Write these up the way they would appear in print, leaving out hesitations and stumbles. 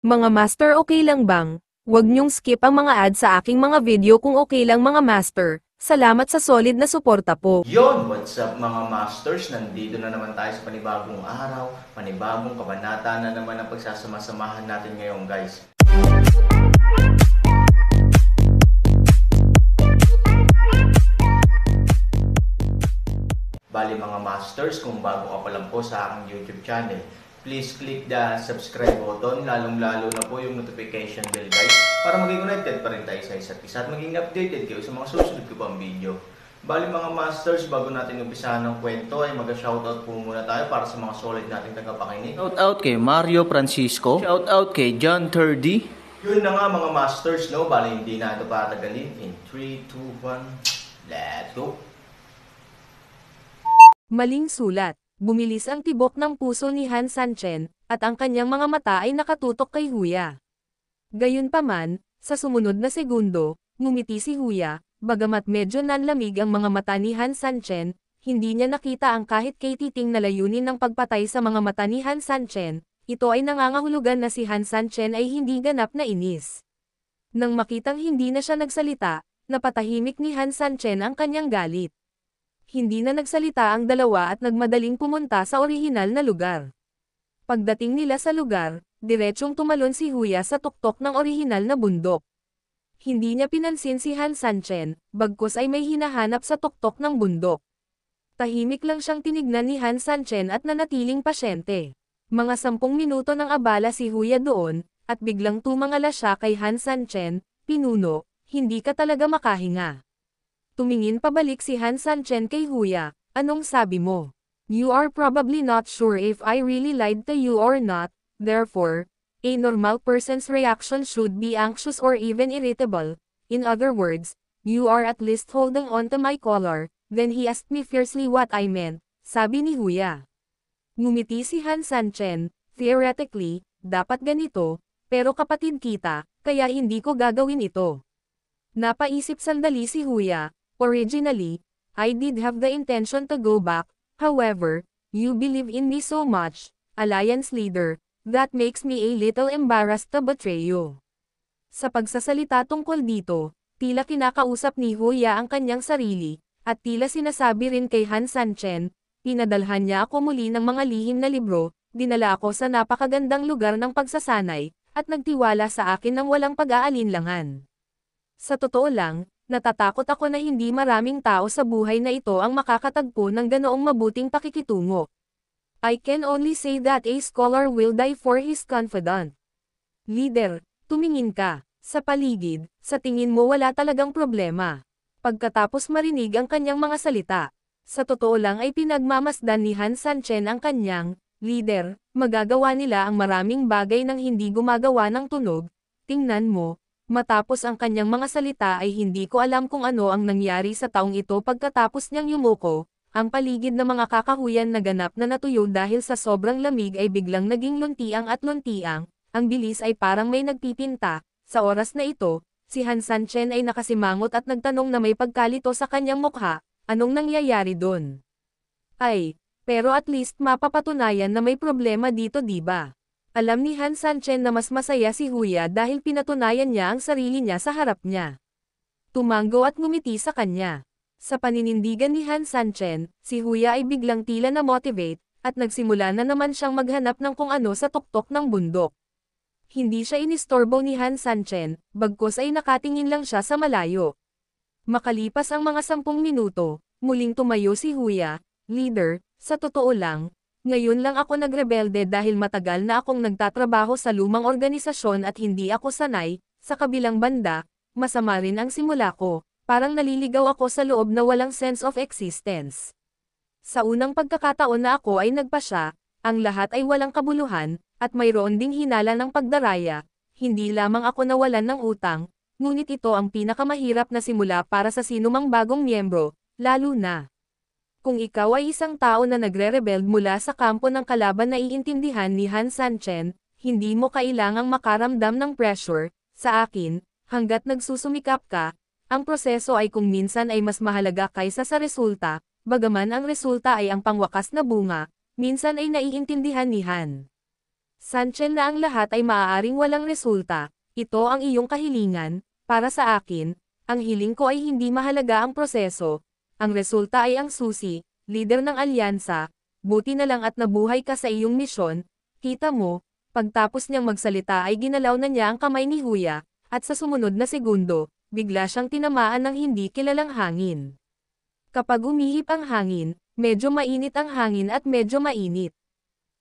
Mga master, okay lang bang? Huwag niyong skip ang mga ads sa aking mga video kung okay lang mga master. Salamat sa solid na suporta po. Yon, what's up mga masters? Nandito na naman tayo sa panibagong araw, panibagong kabanata na naman ang pagsasama-samahan natin ngayon, guys. Bali mga masters, kung bago ka pa lang po sa aking YouTube channel, please click the subscribe button, lalong-lalo na po yung notification bell, guys, para maging connected pa rin tayo sa isa't isa at maging updated kayo sa mga susunod ko pang video. Bali mga masters, bago natin umpisahan ng kwento ay mag-shoutout po muna tayo para sa mga solid nating tagapakinig. Shoutout kay Mario Francisco. Shoutout kay John Turdy. Yun na nga mga masters, no? Bali hindi na ito patagalin. In 3, 2, 1, let's go! Maling sulat. Bumilis ang tibok ng puso ni Han Sanchen, at ang kanyang mga mata ay nakatutok kay Huya. Gayunpaman, sa sumunod na segundo, ngumiti si Huya, bagamat medyo nanlamig ang mga mata ni Han Sanchen, hindi niya nakita ang kahit kay-titing na layunin ng pagpatay sa mga mata ni Han Sanchen. Ito ay nangangahulugan na si Han Sanchen ay hindi ganap na inis. Nang makitang hindi na siya nagsalita, napatahimik ni Han Sanchen ang kanyang galit. Hindi na nagsalita ang dalawa at nagmadaling pumunta sa orihinal na lugar. Pagdating nila sa lugar, diretsyong tumalon si Huya sa tuktok ng orihinal na bundok. Hindi niya pinansin si Han Sanchen, bagkus ay may hinahanap sa tuktok ng bundok. Tahimik lang siyang tinignan ni Han Sanchen at nanatiling pasyente. Mga 10 minuto nang abala si Huya doon, at biglang tumangala siya kay Han Sanchen, "Pinuno, hindi ka talaga makahinga." Tumingin pabalik si Han Sanchen kay Huya, "Anong sabi mo? You are probably not sure if I really lied to you or not, therefore, a normal person's reaction should be anxious or even irritable. In other words, you are at least holding on to my collar." Then he asked me fiercely what I meant, sabi ni Huya. Ngumiti si Han Sanchen, "Theoretically, dapat ganito, pero kapatid kita, kaya hindi ko gagawin ito." Napaisip sandali si Huya. "Originally, I did have the intention to go back, however, you believe in me so much, Alliance Leader, that makes me a little embarrassed to betray you." Sa pagsasalita tungkol dito, tila kinakausap ni Huya ang kanyang sarili, at tila sinasabi rin kay Han Sanchen, "Pinadalhan niya ako muli ng mga lihim na libro, dinala ako sa napakagandang lugar ng pagsasanay, at nagtiwala sa akin ng walang pag-aalinlangan. Sa totoo lang, natatakot ako na hindi maraming tao sa buhay na ito ang makakatagpo ng ganoong mabuting pakikitungo. I can only say that a scholar will die for his confidant." "Leader, tumingin ka. Sa paligid, sa tingin mo wala talagang problema." Pagkatapos marinig ang kanyang mga salita, sa totoo lang ay pinagmamasdan ni Han Sanchen ang kanyang, "Leader, magagawa nila ang maraming bagay nang hindi gumagawa ng tunog. Tingnan mo." Matapos ang kanyang mga salita ay hindi ko alam kung ano ang nangyari sa taong ito pagkatapos niyang yumuko, ang paligid ng mga kakahuyan na ganap na natuyo dahil sa sobrang lamig ay biglang naging luntiang at luntiang, ang bilis ay parang may nagpipinta. Sa oras na ito, si Han Sanchen ay nakasimangot at nagtanong na may pagkalito sa kanyang mukha, "Anong nangyayari doon?" "Ay, pero at least mapapatunayan na may problema dito, diba?" Alam ni Han Sanchen na mas masaya si Huya dahil pinatunayan niya ang sarili niya sa harap niya. Tumango at ngumiti sa kanya. Sa paninindigan ni Han Sanchen, si Huya ay biglang tila na-motivate, at nagsimula na naman siyang maghanap ng kung ano sa tuktok ng bundok. Hindi siya inistorbo ni Han Sanchen, bagkus ay nakatingin lang siya sa malayo. Makalipas ang mga 10 minuto, muling tumayo si Huya, "Leader, sa totoo lang, ngayon lang ako nagrebelde dahil matagal na akong nagtatrabaho sa lumang organisasyon at hindi ako sanay. Sa kabilang banda, masama rin ang simula ko, parang naliligaw ako sa loob na walang sense of existence. Sa unang pagkakataon na ako ay nagpasya, ang lahat ay walang kabuluhan, at mayroon ding hinala ng pagdaraya. Hindi lamang ako nawalan ng utang, ngunit ito ang pinakamahirap na simula para sa sinumang bagong miyembro, lalo na kung ikaw ay isang tao na nagre-rebelde mula sa kampo ng kalaban." Na iintindihan ni Han Sanchen, "Hindi mo kailangang makaramdam ng pressure, sa akin, hanggat nagsusumikap ka, ang proseso ay kung minsan ay mas mahalaga kaysa sa resulta, bagaman ang resulta ay ang pangwakas na bunga, minsan ay naiintindihan ni Han Sanchen na ang lahat ay maaaring walang resulta, ito ang iyong kahilingan, para sa akin, ang hiling ko ay hindi mahalaga ang proseso, ang resulta ay ang susi, leader ng alyansa, buti na lang at nabuhay ka sa iyong misyon, kita mo, pagtapos niyang magsalita ay ginalaw na niya ang kamay ni Huya, at sa sumunod na segundo, bigla siyang tinamaan ng hindi kilalang hangin. Kapag umihip ang hangin, medyo mainit ang hangin at medyo mainit.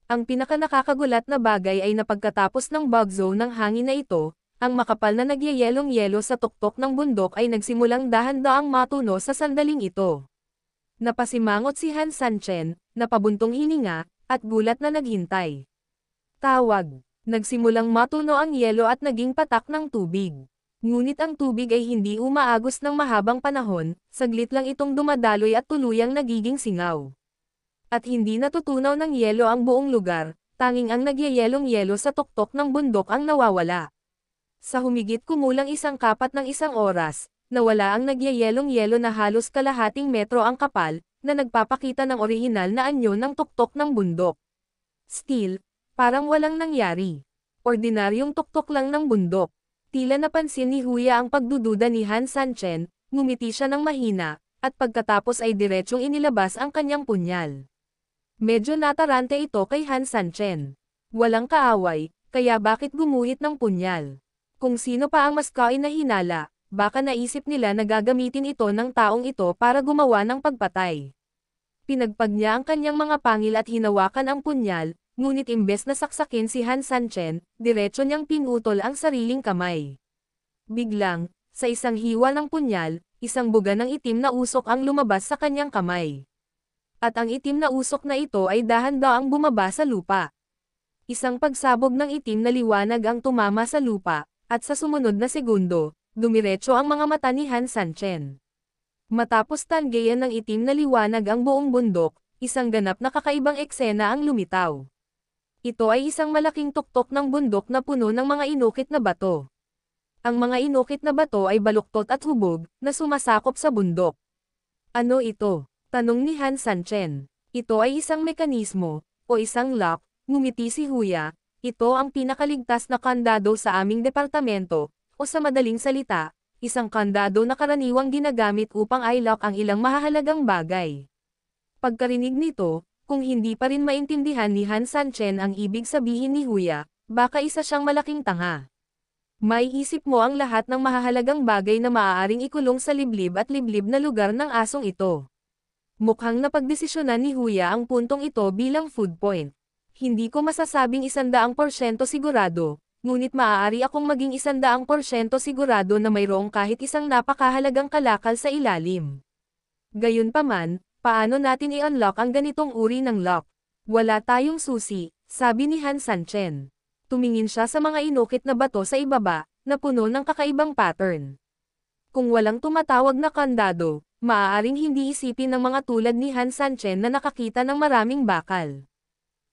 Ang pinakanakakagulat na bagay ay napagkatapos ng bug zone ng hangin na ito, ang makapal na nagyayelong-yelo sa tuktok ng bundok ay nagsimulang dahan-daang matuno sa sandaling ito. Napasimangot si Han Sanchen, napabuntong hininga, at gulat na naghintay. Tawag. Nagsimulang matuno ang yelo at naging patak ng tubig. Ngunit ang tubig ay hindi umaagos ng mahabang panahon, saglit lang itong dumadaloy at tuluyang nagiging singaw. At hindi natutunaw ng yelo ang buong lugar, tanging ang nagyayelong-yelo sa tuktok ng bundok ang nawawala. Sa humigit kumulang isang kapat ng isang oras, nawala ang nagyayelong-yelo na halos kalahating metro ang kapal, na nagpapakita ng orihinal na anyo ng tuktok ng bundok. Still, parang walang nangyari. Ordinaryong tuktok lang ng bundok. Tila napansin ni Huya ang pagdududa ni Han Sanchen, ngumiti siya ng mahina, at pagkatapos ay diretsyong inilabas ang kanyang punyal. Medyo natarante ito kay Han Sanchen. Walang kaaway, kaya bakit gumuhit ng punyal? Kung sino pa ang mas kain na hinala, baka naisip nila na gagamitin ito ng taong ito para gumawa ng pagpatay. Pinagpag niya ang kanyang mga pangil at hinawakan ang punyal, ngunit imbes na saksakin si Han Sanchen, diretso niyang pinutol ang sariling kamay. Biglang, sa isang hiwa ng punyal, isang buga ng itim na usok ang lumabas sa kanyang kamay. At ang itim na usok na ito ay dahan-daang bumaba sa lupa. Isang pagsabog ng itim na liwanag ang tumama sa lupa, at sa sumunod na segundo, dumiretso ang mga mata ni Han Sanchen. Matapos tanggayan ng itim na liwanag ang buong bundok, isang ganap na kakaibang eksena ang lumitaw. Ito ay isang malaking tuktok ng bundok na puno ng mga inukit na bato. Ang mga inukit na bato ay baluktot at hubog, na sumasakop sa bundok. Ano ito? Tanong ni Han Sanchen. Ito ay isang mekanismo, o isang lock, ngumiti si Huya, ito ang pinakaligtas na kandado sa aming departamento, o sa madaling salita, isang kandado na karaniwang ginagamit upang i-lock ang ilang mahahalagang bagay. Pagkarinig nito, kung hindi pa rin maintindihan ni Han Sanchen ang ibig sabihin ni Huya, baka isa siyang malaking tanga. May isip mo ang lahat ng mahahalagang bagay na maaaring ikulong sa liblib at liblib na lugar ng asong ito. Mukhang napagdesisyonan ni Huya ang puntong ito bilang food point. Hindi ko masasabing 100% sigurado, ngunit maaari akong maging 100% sigurado na mayroong kahit isang napakahalagang kalakal sa ilalim. Gayunpaman, paano natin i-unlock ang ganitong uri ng lock? Wala tayong susi, sabi ni Han Sanchen. Tumingin siya sa mga inukit na bato sa ibaba, na puno ng kakaibang pattern. Kung walang tumatawag na kandado, maaaring hindi isipin ng mga tulad ni Han Sanchen na nakakita ng maraming bakal.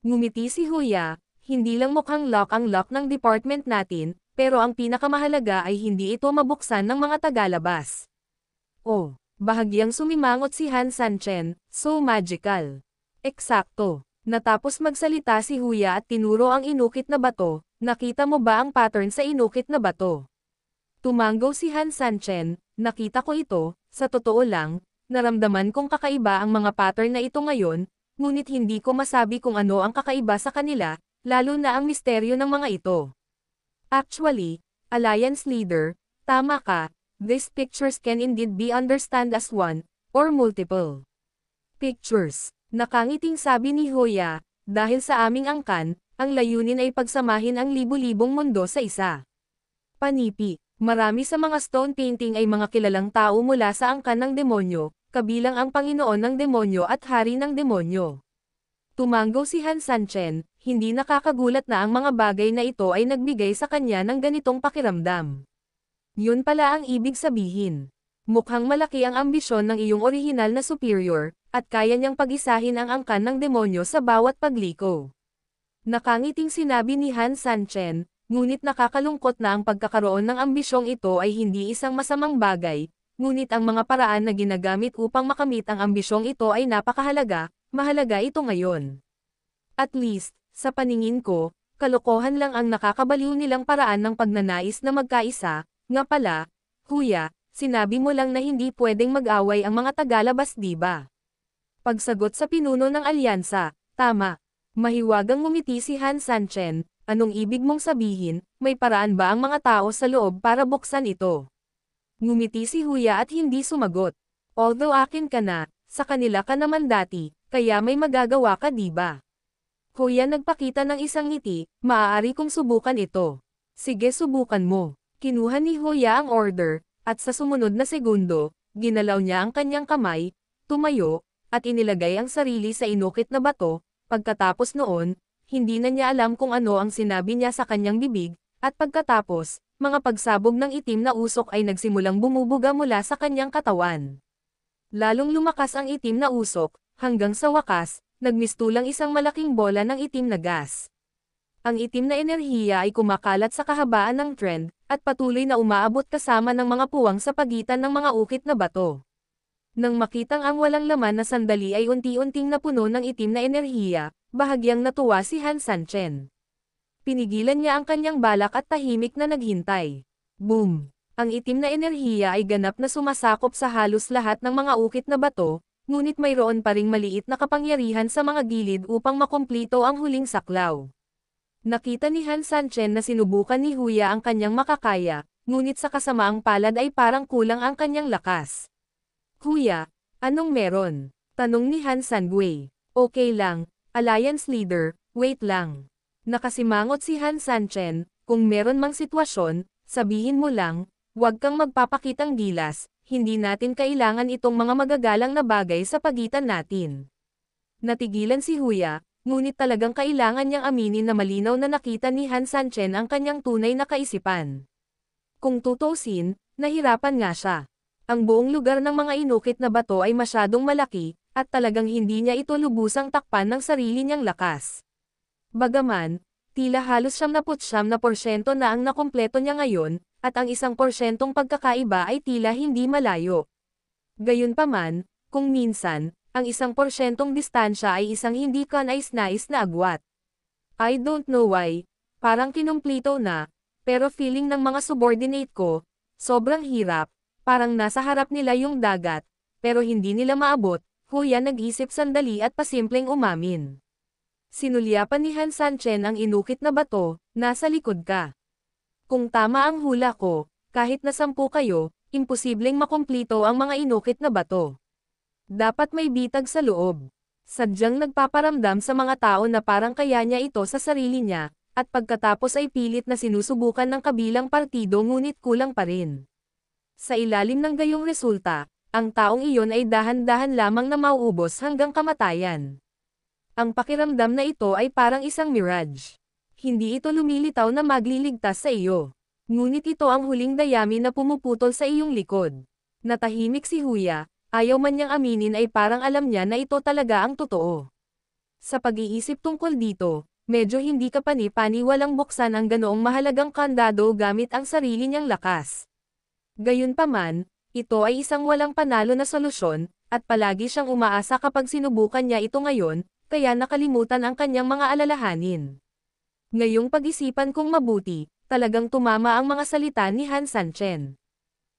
Ngumiti si Huya, hindi lang mukhang lock ang lock ng department natin, pero ang pinakamahalaga ay hindi ito mabuksan ng mga tagalabas. Oh, bahagyang sumimangot si Han Sanchen, so magical. Eksakto. Natapos magsalita si Huya at tinuro ang inukit na bato, nakita mo ba ang pattern sa inukit na bato? Tumanggaw si Han Sanchen, nakita ko ito, sa totoo lang, naramdaman kong kakaiba ang mga pattern na ito ngayon, ngunit hindi ko masabi kung ano ang kakaiba sa kanila, lalo na ang misteryo ng mga ito. Actually, Alliance Leader, tama ka, these pictures can indeed be understood as one, or multiple pictures. Nakangiting sabi ni Huya, dahil sa aming angkan, ang layunin ay pagsamahin ang libu-libong mundo sa isa. Panipi, marami sa mga stone painting ay mga kilalang tao mula sa angkan ng demonyo, kabilang ang Panginoon ng demonyo at Hari ng demonyo. Tumanggaw si Han Sanchen, hindi nakakagulat na ang mga bagay na ito ay nagbigay sa kanya ng ganitong pakiramdam. Yun pala ang ibig sabihin. Mukhang malaki ang ambisyon ng iyong orihinal na superior, at kaya niyang pag-isahin ang angkan ng demonyo sa bawat pagliko. Nakangiting sinabi ni Han Sanchen, ngunit nakakalungkot na ang pagkakaroon ng ambisyong ito ay hindi isang masamang bagay, ngunit ang mga paraan na ginagamit upang makamit ang ambisyong ito ay napakahalaga, mahalaga ito ngayon. At least, sa paningin ko, Kalokohan lang ang nakakabaliw nilang paraan ng pagnanais na magkaisa. Nga pala, Huya, sinabi mo lang na hindi pwedeng mag-away ang mga tagalabas di ba? Pagsagot sa pinuno ng alyansa, tama. Mahiwagang ngumiti si Han Sanchen, anong ibig mong sabihin, may paraan ba ang mga tao sa loob para buksan ito? Ngumiti si Huya at hindi sumagot. Although akin ka na, sa kanila ka naman dati, kaya may magagawa ka di ba? Huya nagpakita ng isang ngiti, maaari kong subukan ito. Sige subukan mo. Kinuha ni Huya ang order, at sa sumunod na segundo, ginalaw niya ang kanyang kamay, tumayo, at inilagay ang sarili sa inukit na bato. Pagkatapos noon, hindi na niya alam kung ano ang sinabi niya sa kanyang bibig, at pagkatapos, mga pagsabog ng itim na usok ay nagsimulang bumubuga mula sa kanyang katawan. Lalong lumakas ang itim na usok, hanggang sa wakas, nagmistulang isang malaking bola ng itim na gas. Ang itim na enerhiya ay kumakalat sa kahabaan ng trend, at patuloy na umaabot kasama ng mga puwang sa pagitan ng mga ukit na bato. Nang makitang ang walang laman na sandali ay unti-unting napuno ng itim na enerhiya, bahagyang natuwa si Han Sanchen. Pinigilan niya ang kanyang balak at tahimik na naghintay. Boom! Ang itim na enerhiya ay ganap na sumasakop sa halos lahat ng mga ukit na bato, ngunit mayroon pa ring maliit na kapangyarihan sa mga gilid upang makumplito ang huling saklaw. Nakita ni Han Sanchen na sinubukan ni Huya ang kanyang makakaya, ngunit sa kasamaang palad ay parang kulang ang kanyang lakas. Huya, anong meron? Tanong ni Han Sangui. Okay lang, Alliance Leader, wait lang. Nakasimangot si Han Sanchen, kung meron mang sitwasyon, sabihin mo lang, huwag kang magpapakitang gilas, hindi natin kailangan itong mga magagalang na bagay sa pagitan natin. Natigilan si Huya, ngunit talagang kailangan niyang aminin na malinaw na nakita ni Han Sanchen ang kanyang tunay na kaisipan. Kung tutusin, nahirapan nga siya. Ang buong lugar ng mga inukit na bato ay masyadong malaki, at talagang hindi niya ito lubusang takpan ng sarili niyang lakas. Bagaman, tila halos 79% na ang nakumpleto niya ngayon, at ang 1% pagkakaiba ay tila hindi malayo. Gayunpaman, kung minsan, ang 1% distansya ay isang hindi kanais-nais na agwat. I don't know why, parang kinumplito na, pero feeling ng mga subordinate ko, sobrang hirap, parang nasa harap nila yung dagat, pero hindi nila maabot. Huya nag-isip sandali at pasimpleng umamin. Sinulyapan ni Han Sanchen ang inukit na bato, nasa likod ka. Kung tama ang hula ko, kahit na 10 kayo, imposibleng makumplito ang mga inukit na bato. Dapat may bitag sa loob. Sadyang nagpaparamdam sa mga tao na parang kaya niya ito sa sarili niya, at pagkatapos ay pilit na sinusubukan ng kabilang partido ngunit kulang pa rin. Sa ilalim ng gayong resulta, ang taong iyon ay dahan-dahan lamang na mauubos hanggang kamatayan. Ang pakiramdam na ito ay parang isang mirage. Hindi ito lumilitaw na magliligtas sa iyo. Ngunit ito ang huling dayami na pumuputol sa iyong likod. Natahimik si Huya, ayaw man niyang aminin ay parang alam niya na ito talaga ang totoo. Sa pag-iisip tungkol dito, medyo hindi kapani-pani walang buksan ang ganoong mahalagang kandado gamit ang sarili niyang lakas. Gayunpaman, ito ay isang walang panalo na solusyon, at palagi siyang umaasa kapag sinubukan niya ito ngayon, kaya nakalimutan ang kanyang mga alalahanin. Ngayong pag-isipan kong mabuti, talagang tumama ang mga salita ni Han Sanchen.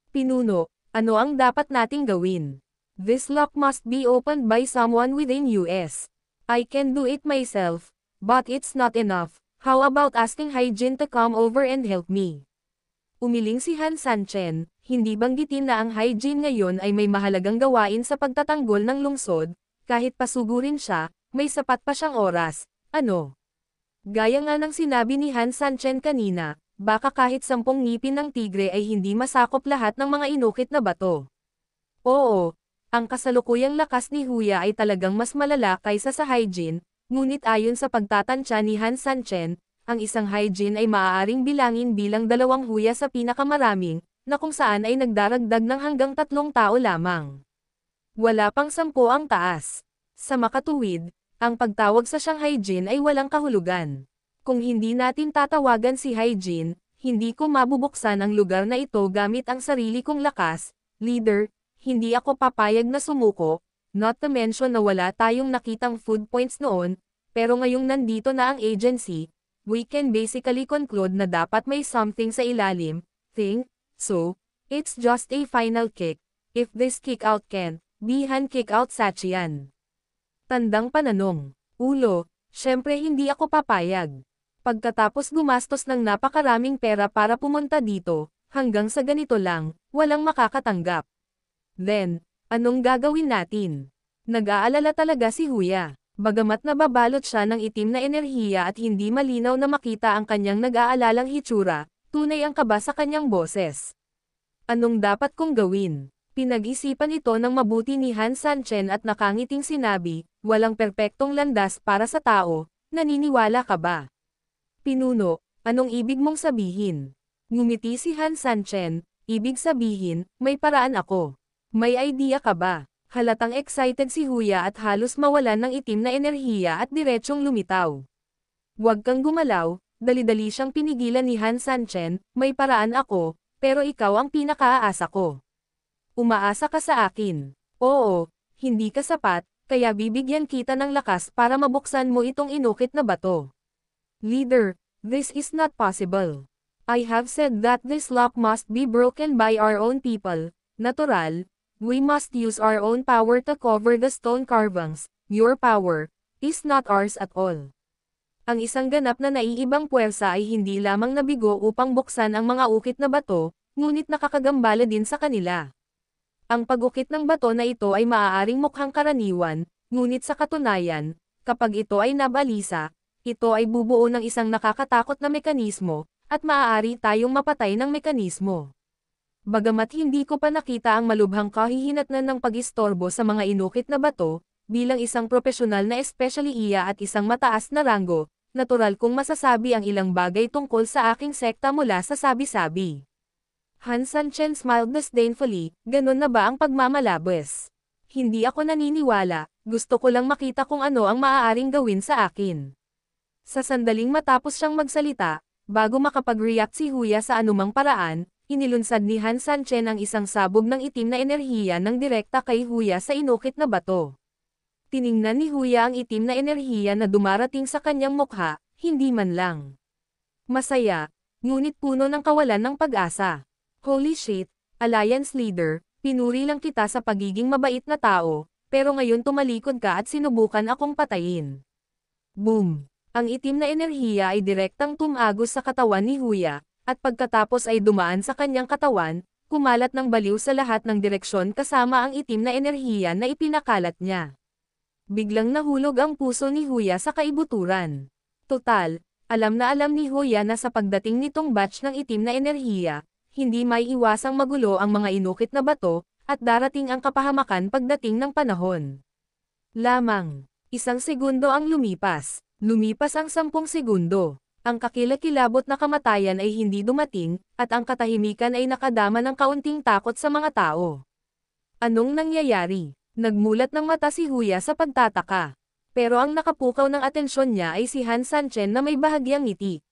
Pinuno, ano ang dapat nating gawin? This lock must be opened by someone within US. I can do it myself, but it's not enough. How about asking Hyjin to come over and help me? Umiling si Han Sanchen, hindi banggitin na ang Hyjin ngayon ay may mahalagang gawain sa pagtatanggol ng lungsod, kahit pasugurin siya, may sapat pa siyang oras, ano? Gaya nga ng sinabi ni Han Sanchen kanina, baka kahit 10 ngipin ng tigre ay hindi masakop lahat ng mga inukit na bato. Oo, ang kasalukuyang lakas ni Huya ay talagang mas malala kaysa sa Hyjin, ngunit ayon sa pagtatansya ni Han Sanchen, ang isang Hyjin ay maaaring bilangin bilang 2 Huya sa pinakamaraming, na kung saan ay nagdaragdag ng hanggang 3 tao lamang. Wala pang 10 ang taas. Sa makatuwid, ang pagtawag sa siyang Hyjin ay walang kahulugan. Kung hindi natin tatawagan si Hyjin, hindi ko mabubuksan ang lugar na ito gamit ang sarili kong lakas. Leader, hindi ako papayag na sumuko, not to mention na wala tayong nakitang food points noon, pero ngayong nandito na ang agency, we can basically conclude na dapat may something sa ilalim, thing, so, it's just a final kick, if this kick out can't, be hand kick out Sachian. Tandang pananong, ulo, syempre hindi ako papayag. Pagkatapos gumastos ng napakaraming pera para pumunta dito, hanggang sa ganito lang, walang makakatanggap. Then, anong gagawin natin? Nag-aalala talaga si Huya. Bagamat nababalot siya ng itim na enerhiya at hindi malinaw na makita ang kanyang nag-aalalang hitsura, tunay ang kaba sa kanyang boses. Anong dapat kong gawin? Pinag-isipan ito ng mabuti ni Han Sanchen at nakangiting sinabi, walang perpektong landas para sa tao, naniniwala ka ba? Pinuno, anong ibig mong sabihin? Ngumiti si Han Sanchen, ibig sabihin, may paraan ako. May idea ka ba? Halatang excited si Huya at halos mawalan ng itim na enerhiya at diretsyong lumitaw. Huwag kang gumalaw, dali-dali siyang pinigilan ni Han Sanchen, may paraan ako, pero ikaw ang pinakaaasa ko. Umaasa ka sa akin. Oo, hindi ka sapat, kaya bibigyan kita ng lakas para mabuksan mo itong inukit na bato. Leader, this is not possible. I have said that this lock must be broken by our own people. Natural, we must use our own power to cover the stone carvings. Your power is not ours at all. Ang isang ganap na naiibang puwersa ay hindi lamang nabigo upang buksan ang mga ukit na bato, ngunit nakakagambala din sa kanila. Ang pag-ukit ng bato na ito ay maaaring mukhang karaniwan, ngunit sa katunayan, kapag ito ay nabalisa, ito ay bubuo ng isang nakakatakot na mekanismo, at maaari tayong mapatay ng mekanismo. Bagamat hindi ko pa nakita ang malubhang kahihinatnan ng pag-istorbo sa mga inukit na bato, bilang isang profesional na espesyaliya at isang mataas na ranggo, natural kong masasabi ang ilang bagay tungkol sa aking sekta mula sa sabi-sabi. Han Sanchen smiled disdainfully, ganun na ba ang pagmamalabis? Hindi ako naniniwala, gusto ko lang makita kung ano ang maaaring gawin sa akin. Sa sandaling matapos siyang magsalita, bago makapag-react si Huya sa anumang paraan, inilunsad ni Han Sanchen ang isang sabog ng itim na enerhiya ng direkta kay Huya sa inukit na bato. Tiningnan ni Huya ang itim na enerhiya na dumarating sa kanyang mukha, hindi man lang masaya, ngunit puno ng kawalan ng pag-asa. Holy shit, Alliance Leader, pinuri lang kita sa pagiging mabait na tao, pero ngayon tumalikod ka at sinubukan akong patayin. Boom! Ang itim na enerhiya ay direktang tumagos sa katawan ni Huya, at pagkatapos ay dumaan sa kanyang katawan, kumalat ng baliw sa lahat ng direksyon kasama ang itim na enerhiya na ipinakalat niya. Biglang nahulog ang puso ni Huya sa kaibuturan. Total, alam na alam ni Huya na sa pagdating nitong batch ng itim na enerhiya, hindi may iwasang magulo ang mga inukit na bato, at darating ang kapahamakan pagdating ng panahon. Lamang, 1 segundo ang lumipas. Lumipas ang 10 segundo. Ang kakilakilabot na kamatayan ay hindi dumating, at ang katahimikan ay nakadama ng kaunting takot sa mga tao. Anong nangyayari? Nagmulat ng mata si Huya sa pagtataka. Pero ang nakapukaw ng atensyon niya ay si Han Sanchen na may bahagyang ngiti.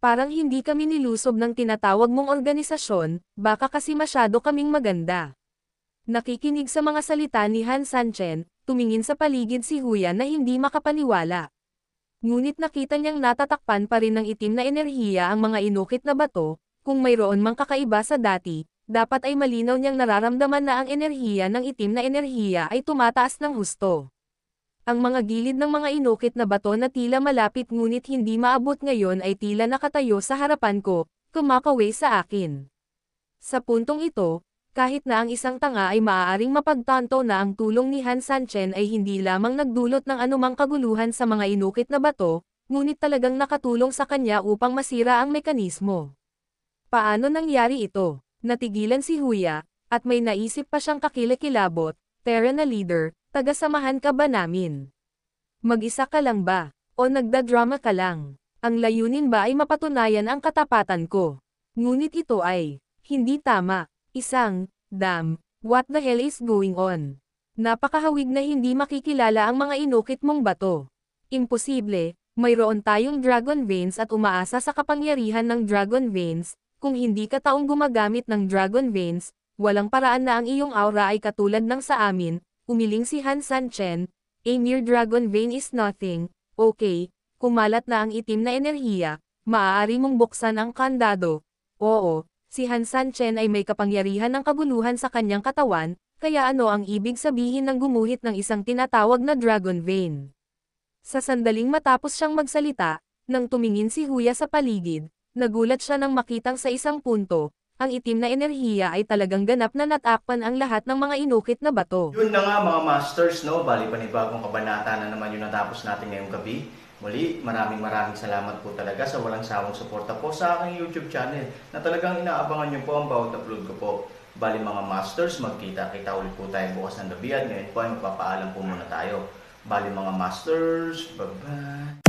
Parang hindi kami nilusob ng tinatawag mong organisasyon, baka kasi masyado kaming maganda. Nakikinig sa mga salita ni Han Sanchen, tumingin sa paligid si Huya na hindi makapaniwala. Ngunit nakita niyang natatakpan pa rin ng itim na enerhiya ang mga inukit na bato, kung mayroon mang kakaiba sa dati, dapat ay malinaw niyang nararamdaman na ang enerhiya ng itim na enerhiya ay tumataas ng husto. Ang mga gilid ng mga inukit na bato na tila malapit ngunit hindi maabot ngayon ay tila nakatayo sa harapan ko, kumakaway sa akin. Sa puntong ito, kahit na ang isang tanga ay maaaring mapagtanto na ang tulong ni Han Sanchen ay hindi lamang nagdulot ng anumang kaguluhan sa mga inukit na bato, ngunit talagang nakatulong sa kanya upang masira ang mekanismo. Paano nangyari ito? Natigilan si Huya, at may naisip pa siyang kakilakilabot, Terra na leader, taga-samahan ka ba namin? Mag-isa ka lang ba? O nagdadrama ka lang? Ang layunin ba ay mapatunayan ang katapatan ko? Ngunit ito ay hindi tama. What the hell is going on? Napakahawig na hindi makikilala ang mga inukit mong bato. Imposible, mayroon tayong Dragon Veins at umaasa sa kapangyarihan ng Dragon Veins, kung hindi ka taong gumagamit ng Dragon Veins, walang paraan na ang iyong aura ay katulad ng sa amin, umiling si Han Sanchen, a mere Dragon Vein is nothing, okay, kumalat na ang itim na enerhiya, maaari mong buksan ang kandado. Oo, si Han Sanchen ay may kapangyarihan ng kabuluhan sa kanyang katawan, kaya ano ang ibig sabihin ng gumuhit ng isang tinatawag na Dragon Vein? Sa sandaling matapos siyang magsalita, nang tumingin si Huya sa paligid, nagulat siya nang makitang sa isang punto, ang itim na enerhiya ay talagang ganap na natakpan ang lahat ng mga inukit na bato. Yun na nga mga masters, no? Bali panibagong kabanata na naman yung natapos natin ngayong gabi. Muli, maraming salamat po talaga sa walang sawang suporta po sa aking YouTube channel na talagang inaabangan nyo po ang bawat upload ko po. Bali mga masters, magkita-kita ulit po tayo bukas ng gabi at ngayon po ay magpapaalam po muna tayo. Bali mga masters, bye-bye!